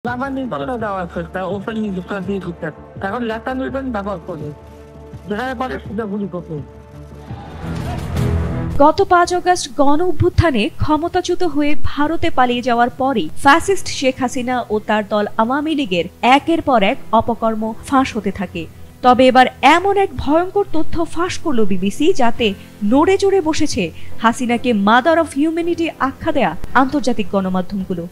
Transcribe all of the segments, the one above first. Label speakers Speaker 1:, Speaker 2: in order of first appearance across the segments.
Speaker 1: Labanin ko daw sa opening ko sa dito. Karon latan ulit dapat ko. Dahil para sa গুলি করতে
Speaker 2: গত ৫ August গণ অভ্যুত্থানে ক্ষমতাচ্যুত হয়ে ভারতে পালিয়ে যাওয়ার পরই ফ্যাসিস্ট শেখ হাসিনা ও তার দল আওয়ামী লীগের একের পর এক অপকর্ম ফাঁস হতে থাকে। তবে এবার এমন এক ভয়ঙ্কর তথ্য ফাঁস করল বিবিসি, যাতে নড়ে চড়ে বসেছে হাসিনাকে মাদার অফ হিউম্যানিটি আখ্যা দেয়া আন্তর্জাতিক গণমাধ্যমগুলো।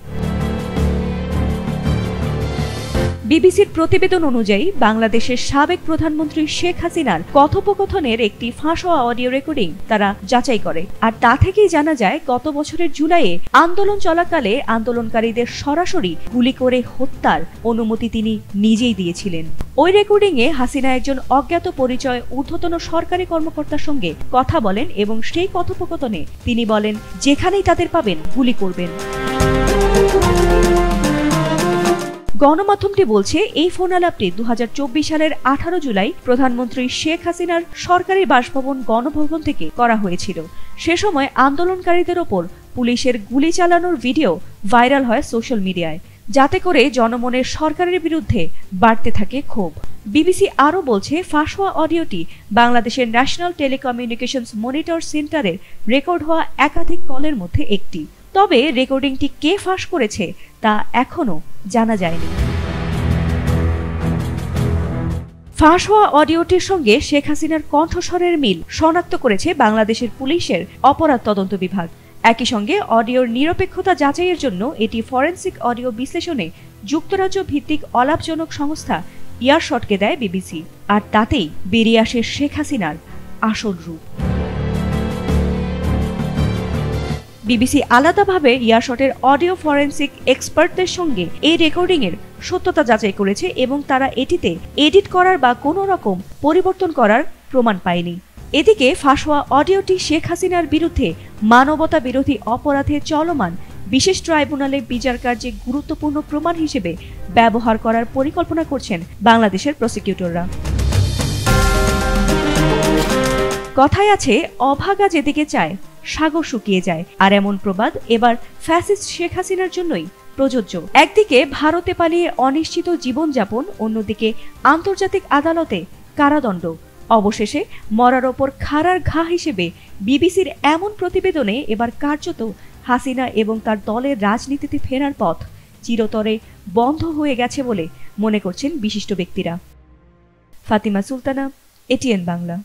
Speaker 2: বিবিসির প্রতিবেদন অনুযায়ী বাংলাদেশের সাবেক প্রধানমন্ত্রী শেখ হাসিনার কথোপকথনের একটি ফাঁস হওয়া অডিও রেকর্ডিং তারা যাচাই করে। আর তা থেকেই জানা যায় গত বছরের জুলাইয়ে আন্দোলন চলাকালে আন্দোলনকারীদের সরাসরি গুলি করে হত্যার অনুমতি তিনি নিজেই দিয়েছিলেন। ওই রেকর্ডিংয়ে হাসিনা একজন অজ্ঞাত পরিচয় ঊর্ধ্বতন সরকারি কর্মকর্তার সঙ্গে কথা বলেন এবং সেই কথোপকথনে তিনি বলেন, যেখানেই তাদের পাবেন গুলি করবেন। গণমাধ্যমটি বলছে এই ফোন আলাপটি ২০২৪ সালের ১৮ জুলাই প্রধানমন্ত্রী শেখ হাসিনার সরকারি বাসভবন গণভবন থেকে করা হয়েছিল। সে সময় আন্দোলনকারীদের ওপর পুলিশের গুলি চালানোর ভিডিও ভাইরাল হয় সোশ্যাল মিডিয়ায়, যাতে করে জনমনের সরকারের বিরুদ্ধে বাড়তে থাকে ক্ষোভ। বিবিসি আরও বলছে, ফাঁস হওয়া অডিওটি বাংলাদেশের ন্যাশনাল টেলিকমিউনিকেশনস মনিটর সেন্টারের রেকর্ড হওয়া একাধিক কলের মধ্যে একটি। তবে রেকর্ডিংটি কে ফাঁস করেছে তা এখনো জানা যায়নি। ফাঁস হওয়া অডিওটির সঙ্গে শেখ হাসিনার কণ্ঠস্বরের মিল শনাক্ত করেছে বাংলাদেশের পুলিশের অপরাধ তদন্ত বিভাগ। একই সঙ্গে অডিওর নিরপেক্ষতা যাচাইয়ের জন্য এটি ফরেনসিক অডিও বিশ্লেষণে যুক্তরাজ্য ভিত্তিক অলাভজনক সংস্থা ইয়ারশটকে দেয় বিবিসি। আর তাতেই বেরিয়ে আসে শেখ হাসিনার আসল রূপ। বিবিসি আলাদাভাবে ইয়ারশটের অডিও ফরেনসিক এক্সপার্টদের সঙ্গে এই রেকর্ডিংয়ের সত্যতা যাচাই করেছে এবং তারা এটিতে এডিট করার বা কোনো রকম পরিবর্তন করার প্রমাণ পায়নি। এদিকে ফাঁস হওয়া অডিওটি শেখ হাসিনার বিরুদ্ধে মানবতা বিরোধী অপরাধে চলমান বিশেষ ট্রাইব্যুনালে বিচার কার্যে গুরুত্বপূর্ণ প্রমাণ হিসেবে ব্যবহার করার পরিকল্পনা করছেন বাংলাদেশের প্রসিকিউটররা। কথায় আছে, অভাগা যেদিকে চায় সাগর শুকিয়ে যায়। আর এমন প্রবাদ এবার ফ্যাসিস্ট শেখ হাসিনার জন্যই প্রযোজ্য। একদিকে ভারতে পালিয়ে অনিশ্চিত জীবনযাপন, অন্যদিকে আন্তর্জাতিক আদালতে কারাদণ্ড, অবশেষে মরার ওপর খাড়ার ঘা হিসেবে বিবিসির এমন প্রতিবেদনে এবার কার্যত হাসিনা এবং তার দলের রাজনীতিতে ফেরার পথ চিরতরে বন্ধ হয়ে গেছে বলে মনে করছেন বিশিষ্ট ব্যক্তিরা। ফাতিমা সুলতানা, এটিএন বাংলা।